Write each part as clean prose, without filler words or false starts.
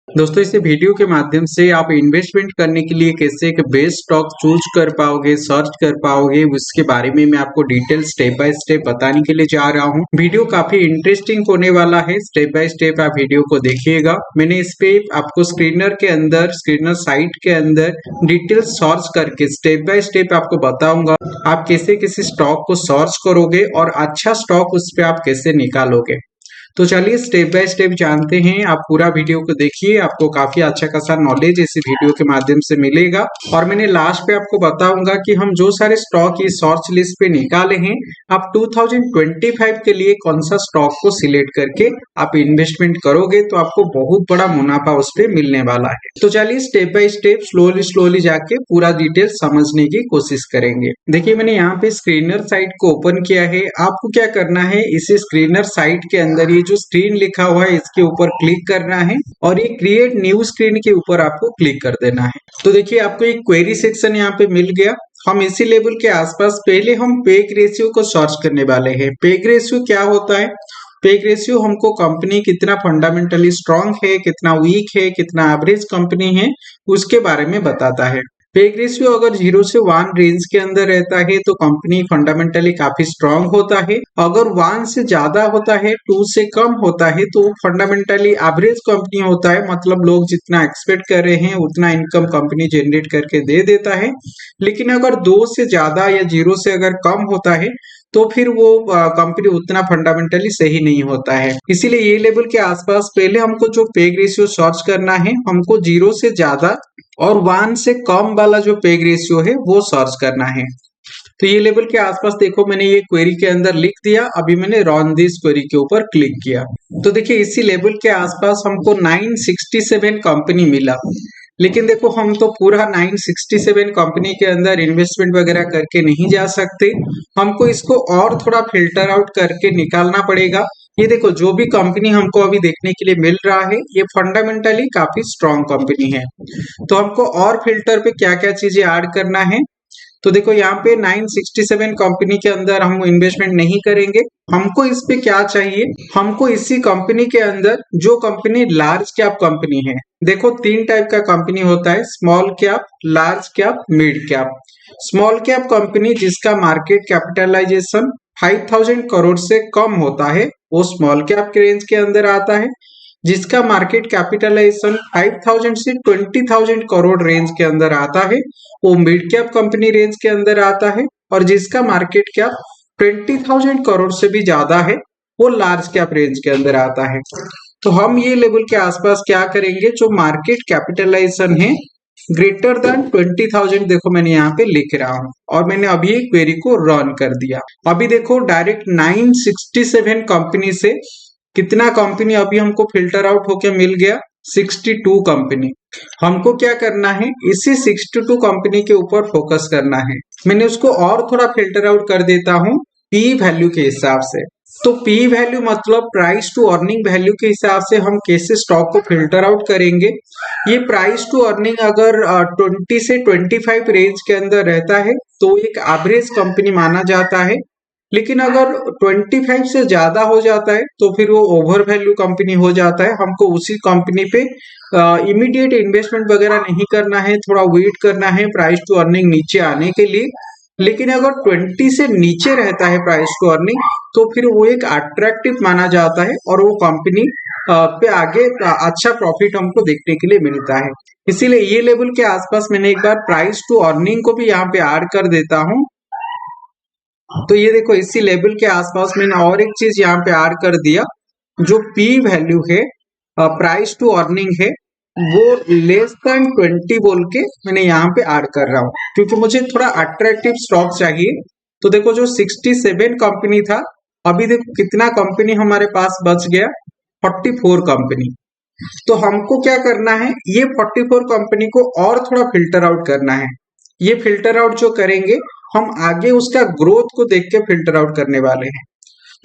दोस्तों इस वीडियो के माध्यम से आप इन्वेस्टमेंट करने के लिए कैसे एक बेस्ट स्टॉक चूज कर पाओगे, सर्च कर पाओगे, उसके बारे में मैं आपको डिटेल स्टेप बाय स्टेप बताने के लिए जा रहा हूं। वीडियो काफी इंटरेस्टिंग होने वाला है। स्टेप बाय स्टेप आप वीडियो को देखिएगा। मैंने इस पे आपको स्क्रीनर साइट के अंदर डिटेल सर्च करके स्टेप बाय स्टेप आपको बताऊंगा आप कैसे किसी स्टॉक को सर्च करोगे और अच्छा स्टॉक उस पर आप कैसे निकालोगे। तो चलिए स्टेप बाय स्टेप जानते हैं। आप पूरा वीडियो को देखिए, आपको काफी अच्छा खासा नॉलेज इस वीडियो के माध्यम से मिलेगा। और मैंने लास्ट पे आपको बताऊंगा कि हम जो सारे स्टॉक इस सर्च लिस्ट पे निकाले हैं, आप 2025 के लिए कौन सा स्टॉक को सिलेक्ट करके आप इन्वेस्टमेंट करोगे तो आपको बहुत बड़ा मुनाफा उस पर मिलने वाला है। तो चलिए स्टेप बाय स्टेप स्लोली जाके पूरा डिटेल समझने की कोशिश करेंगे। देखिए मैंने यहाँ पे स्क्रीनर साइट को ओपन किया है। आपको क्या करना है, इसी स्क्रीनर साइट के अंदर ये जो स्क्रीन लिखा हुआ है इसके ऊपर क्लिक करना है और ये क्रिएट न्यू स्क्रीन के ऊपर आपको क्लिक कर देना है। तो देखिए आपको एक क्वेरी सेक्शन यहाँ पे मिल गया। हम इसी लेवल के आसपास पहले हम पेग रेशियो को सर्च करने वाले हैं। पेग रेशियो क्या होता है? पेग रेशियो हमको कंपनी कितना फंडामेंटली स्ट्रांग है, कितना वीक है, कितना एवरेज कंपनी है, उसके बारे में बताता है। पेग रेशियो अगर 0 से 1 रेंज के अंदर रहता है तो कंपनी फंडामेंटली काफी स्ट्रांग होता है। अगर 1 से ज्यादा होता है, 2 से कम होता है तो फंडामेंटली एवरेज कंपनी होता है। मतलब लोग जितना एक्सपेक्ट कर रहे हैं उतना इनकम कंपनी जनरेट करके दे देता है। लेकिन अगर 2 से ज्यादा या 0 से अगर कम होता है तो फिर वो कंपनी उतना फंडामेंटली सही नहीं होता है। इसीलिए ये लेवल के आसपास पहले हमको जो पेग रेशियो सर्च करना है, हमको 0 से ज्यादा और 1 से कम वाला जो पेग रेशियो है वो सर्च करना है। तो ये लेवल के आसपास देखो मैंने ये क्वेरी के अंदर लिख दिया। अभी मैंने रन दिस क्वेरी के ऊपर क्लिक किया तो देखिए इसी लेवल के आसपास हमको 967 कंपनी मिला। लेकिन देखो हम तो पूरा 967 कंपनी के अंदर इन्वेस्टमेंट वगैरह करके नहीं जा सकते। हमको इसको और थोड़ा फिल्टर आउट करके निकालना पड़ेगा। ये देखो जो भी कंपनी हमको अभी देखने के लिए मिल रहा है ये फंडामेंटली काफी स्ट्रांग कंपनी है। तो हमको और फिल्टर पे क्या क्या चीजें ऐड करना है, तो देखो यहाँ पे 967 कंपनी के अंदर हम इन्वेस्टमेंट नहीं करेंगे। हमको इस पे क्या चाहिए, हमको इसी कंपनी के अंदर जो कंपनी लार्ज कैप कंपनी है, देखो 3 टाइप का कंपनी होता है, small cap, large cap, mid cap. Small cap company जिसका मार्केट कैपिटलाइजेशन 5000 करोड़ से कम होता है वो स्मॉल कैप के रेंज के अंदर आता है। जिसका मार्केट कैपिटलाइजेशन 5000 से 20000 करोड़ रेंज के अंदर आता है वो मिड कैप कंपनी रेंज के अंदर आता है। और जिसका मार्केट कैप 20000 करोड़ से भी ज्यादा है वो लार्ज कैप रेंज के अंदर आता है। तो हम ये लेवल के आसपास क्या करेंगे, जो मार्केट कैपिटलाइजेशन है ग्रेटर देन 20,000, देखो मैंने यहाँ पे लिख रहा हूँ और मैंने अभी एक क्वेरी को रन कर दिया। अभी देखो डायरेक्ट 967 कंपनी से कितना कंपनी अभी हमको फिल्टर आउट होके मिल गया, 62 कंपनी। हमको क्या करना है, इसी 62 कंपनी के ऊपर फोकस करना है। मैंने उसको और थोड़ा फिल्टर आउट कर देता हूँ पी वैल्यू के हिसाब से। तो पी वैल्यू मतलब प्राइस टू अर्निंग वैल्यू के हिसाब से हम कैसे स्टॉक को फिल्टर आउट करेंगे। ये प्राइस टू अर्निंग अगर 20 से 25 रेंज के अंदर रहता है तो एक एवरेज कंपनी माना जाता है। लेकिन अगर 25 से ज्यादा हो जाता है तो फिर वो ओवर वैल्यू कंपनी हो जाता है। हमको उसी कंपनी पे इमीडिएट इन्वेस्टमेंट वगैरह नहीं करना है, थोड़ा वेट करना है प्राइस टू अर्निंग नीचे आने के लिए। लेकिन अगर 20 से नीचे रहता है प्राइस टू अर्निंग तो फिर वो एक अट्रैक्टिव माना जाता है और वो कंपनी पे आगे अच्छा प्रॉफिट हमको देखने के लिए मिलता है। इसीलिए ये लेवल के आसपास मैंने एक बार प्राइस टू अर्निंग को भी यहाँ पे ऐड कर देता हूँ। तो ये देखो इसी लेवल के आसपास मैंने और एक चीज यहाँ पे ऐड कर दिया, जो पी वैल्यू है, प्राइस टू अर्निंग है, वो लेस देन 20 बोल के मैंने यहाँ पे ऐड कर रहा हूँ क्योंकि मुझे थोड़ा अट्रैक्टिव स्टॉक चाहिए। तो देखो जो 67 कंपनी था, अभी देखो कितना कंपनी हमारे पास बच गया, 44 कंपनी। तो हमको क्या करना है, ये 44 कंपनी को और थोड़ा फिल्टर आउट करना है। ये फिल्टर आउट जो करेंगे हम आगे उसका ग्रोथ को देख के फिल्टर आउट करने वाले हैं।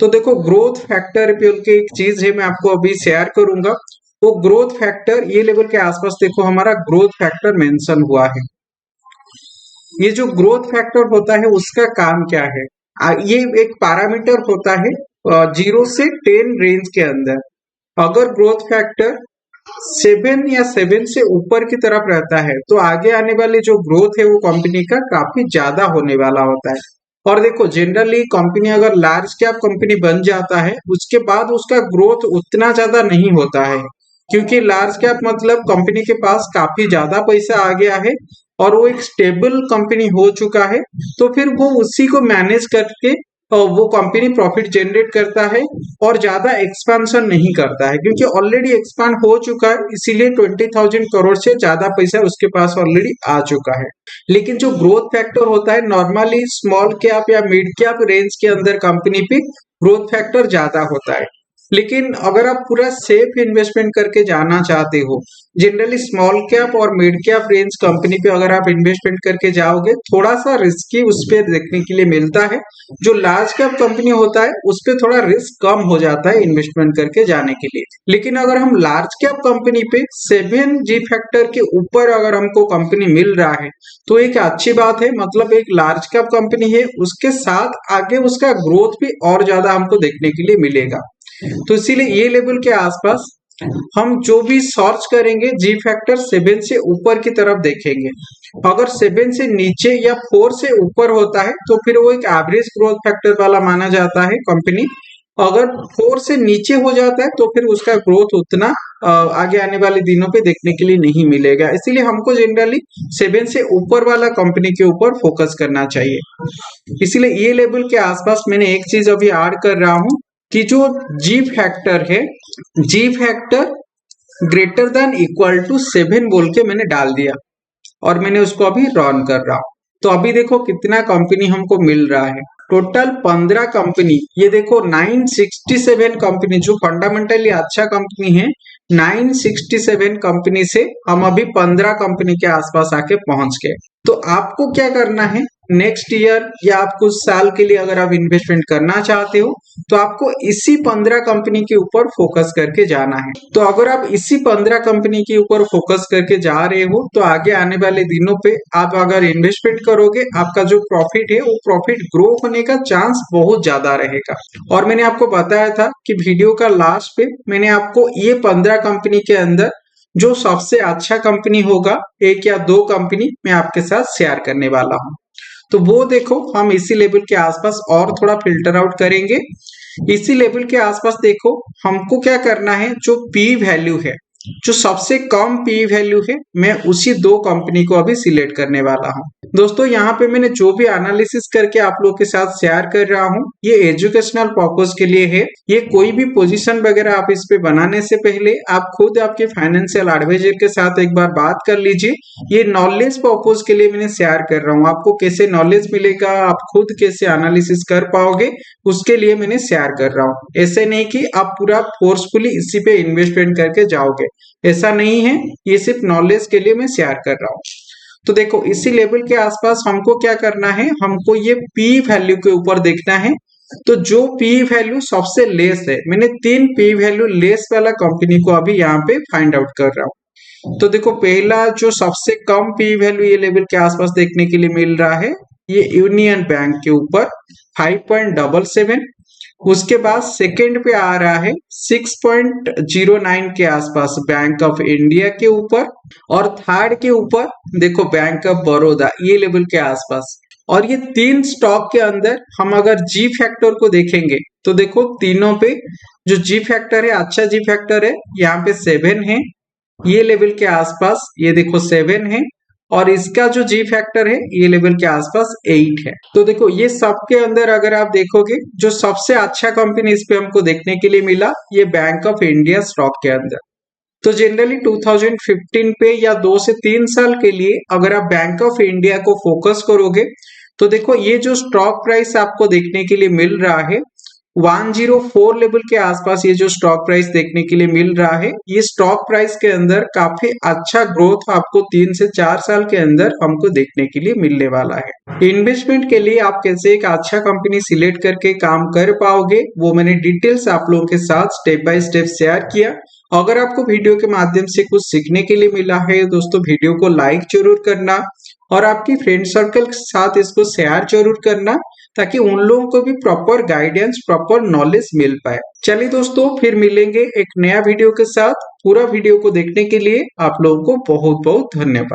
तो देखो ग्रोथ फैक्टर पे उनके एक चीज है, मैं आपको अभी शेयर करूंगा। वो ग्रोथ फैक्टर ये लेवल के आसपास देखो हमारा ग्रोथ फैक्टर मेंशन हुआ है। ये जो ग्रोथ फैक्टर होता है उसका काम क्या है, ये एक पैरामीटर होता है 0 से 10 रेंज के अंदर। अगर ग्रोथ फैक्टर 7 या 7 से ऊपर की तरफ रहता है तो आगे आने वाले जो ग्रोथ है वो कंपनी का काफी ज्यादा होने वाला होता है। और देखो जनरली कंपनी अगर लार्ज कैप कंपनी बन जाता है उसके बाद उसका ग्रोथ उतना ज्यादा नहीं होता है, क्योंकि लार्ज कैप मतलब कंपनी के पास काफी ज्यादा पैसा आ गया है और वो एक स्टेबल कंपनी हो चुका है, तो फिर वो उसी को मैनेज करके वो कंपनी प्रॉफिट जनरेट करता है और ज्यादा एक्सपेंशन नहीं करता है, क्योंकि ऑलरेडी एक्सपांड हो चुका है, इसीलिए 20,000 करोड़ से ज्यादा पैसा उसके पास ऑलरेडी आ चुका है। लेकिन जो ग्रोथ फैक्टर होता है नॉर्मली स्मॉल कैप या मिड कैप रेंज के अंदर कंपनी पे ग्रोथ फैक्टर ज्यादा होता है। लेकिन अगर आप पूरा सेफ इन्वेस्टमेंट करके जाना चाहते हो, जनरली स्मॉल कैप और मिड कैप रेंज कंपनी पे अगर आप इन्वेस्टमेंट करके जाओगे थोड़ा सा रिस्की उस पर देखने के लिए मिलता है। जो लार्ज कैप कंपनी होता है उस पर थोड़ा रिस्क कम हो जाता है इन्वेस्टमेंट करके जाने के लिए। लेकिन अगर हम लार्ज कैप कंपनी पे 7G फैक्टर के ऊपर अगर हमको कंपनी मिल रहा है तो एक अच्छी बात है, मतलब एक लार्ज कैप कंपनी है उसके साथ आगे उसका ग्रोथ भी और ज्यादा हमको देखने के लिए मिलेगा। तो इसीलिए ये लेवल के आसपास हम जो भी सर्च करेंगे जी फैक्टर 7 से ऊपर की तरफ देखेंगे। अगर 7 से नीचे या 4 से ऊपर होता है तो फिर वो एक एवरेज ग्रोथ फैक्टर वाला माना जाता है कंपनी। अगर 4 से नीचे हो जाता है तो फिर उसका ग्रोथ उतना आगे आने वाले दिनों पे देखने के लिए नहीं मिलेगा, इसीलिए हमको जनरली 7 से ऊपर वाला कंपनी के ऊपर फोकस करना चाहिए। इसीलिए ये लेवल के आसपास मैंने एक चीज अभी ऐड कर रहा हूँ कि जो जी फैक्टर है, G factor greater than equal to 7 बोल के मैंने डाल दिया और मैंने उसको अभी रन कर रहा हूं। तो अभी देखो कितना कंपनी हमको मिल रहा है, टोटल 15 कंपनी। ये देखो 967 कंपनी जो फंडामेंटली अच्छा कंपनी है, 967 कंपनी से हम अभी 15 कंपनी के आसपास आके पहुंच गए। तो आपको क्या करना है, नेक्स्ट ईयर या आप कुछ साल के लिए अगर आप इन्वेस्टमेंट करना चाहते हो तो आपको इसी 15 कंपनी के ऊपर फोकस करके जाना है। तो अगर आप इसी 15 कंपनी के ऊपर फोकस करके जा रहे हो तो आगे आने वाले दिनों पे आप अगर इन्वेस्टमेंट करोगे आपका जो प्रॉफिट है वो प्रॉफिट ग्रो होने का चांस बहुत ज्यादा रहेगा। और मैंने आपको बताया था कि वीडियो का लास्ट पे मैंने आपको ये 15 कंपनी के अंदर जो सबसे अच्छा कंपनी होगा, एक या दो कंपनी मैं आपके साथ शेयर करने वाला हूं। तो वो देखो हम इसी लेवल के आसपास और थोड़ा फिल्टर आउट करेंगे। इसी लेवल के आसपास देखो हमको क्या करना है, जो पी वैल्यू है, जो सबसे कम पी वैल्यू है, मैं उसी दो कंपनी को अभी सिलेक्ट करने वाला हूं। दोस्तों यहाँ पे मैंने जो भी एनालिसिस करके आप लोग के साथ शेयर कर रहा हूँ ये एजुकेशनल पर्पस के लिए है। ये कोई भी पोजीशन वगैरह आप इस पे बनाने से पहले आप खुद आपके फाइनेंशियल एडवाइजर के साथ एक बार बात कर लीजिए। ये नॉलेज पर्पस के लिए मैंने शेयर कर रहा हूँ, आपको कैसे नॉलेज मिलेगा, आप खुद कैसे एनालिसिस कर पाओगे उसके लिए मैंने शेयर कर रहा हूँ। ऐसे नहीं कि आप पूरा फोर्सफुली इसी पे इन्वेस्टमेंट करके जाओगे, ऐसा नहीं है, ये सिर्फ नॉलेज के लिए मैं शेयर कर रहा हूँ। तो देखो इसी लेवल के आसपास हमको क्या करना है, हमको ये पी वैल्यू के ऊपर देखना है। तो जो पी वैल्यू सबसे लेस है, मैंने 3 पी वैल्यू लेस वाला कंपनी को अभी यहाँ पे फाइंड आउट कर रहा हूँ। तो देखो पहला जो सबसे कम पी वैल्यू ये लेवल के आसपास देखने के लिए मिल रहा है, ये यूनियन बैंक के ऊपर 5.77। उसके बाद सेकंड पे आ रहा है 6.09 के आसपास बैंक ऑफ इंडिया के ऊपर, और थर्ड के ऊपर देखो बैंक ऑफ बड़ौदा, ये लेवल के आसपास। और ये 3 स्टॉक के अंदर हम अगर जी फैक्टर को देखेंगे तो देखो तीनों पे जो जी फैक्टर है, अच्छा जी फैक्टर है, यहाँ पे 7 है, ये लेवल के आसपास ये देखो 7 है, और इसका जो जी फैक्टर है ये लेवल के आसपास 8 है। तो देखो ये सबके अंदर अगर आप देखोगे जो सबसे अच्छा कंपनी इस पे हमको देखने के लिए मिला ये बैंक ऑफ इंडिया स्टॉक के अंदर। तो जनरली 2015 पे या 2 से 3 साल के लिए अगर आप बैंक ऑफ इंडिया को फोकस करोगे तो देखो ये जो स्टॉक प्राइस आपको देखने के लिए मिल रहा है 104 लेवल के आसपास, ये जो स्टॉक प्राइस देखने के लिए मिल रहा है, ये स्टॉक प्राइस के अंदर काफी अच्छा ग्रोथ आपको 3 से 4 साल के अंदर हमको देखने के लिए मिलने वाला है। इन्वेस्टमेंट के लिए आप कैसे एक अच्छा कंपनी सिलेक्ट करके काम कर पाओगे वो मैंने डिटेल्स आप लोगों के साथ स्टेप बाय स्टेप शेयर किया। अगर आपको वीडियो के माध्यम से कुछ सीखने के लिए मिला है दोस्तों, वीडियो को लाइक जरूर करना और आपकी फ्रेंड सर्कल के साथ इसको शेयर जरूर करना। ताकि उन लोगों को भी प्रॉपर गाइडेंस, प्रॉपर नॉलेज मिल पाए। चलिए दोस्तों, फिर मिलेंगे एक नया वीडियो के साथ। पूरा वीडियो को देखने के लिए आप लोगों को बहुत बहुत धन्यवाद।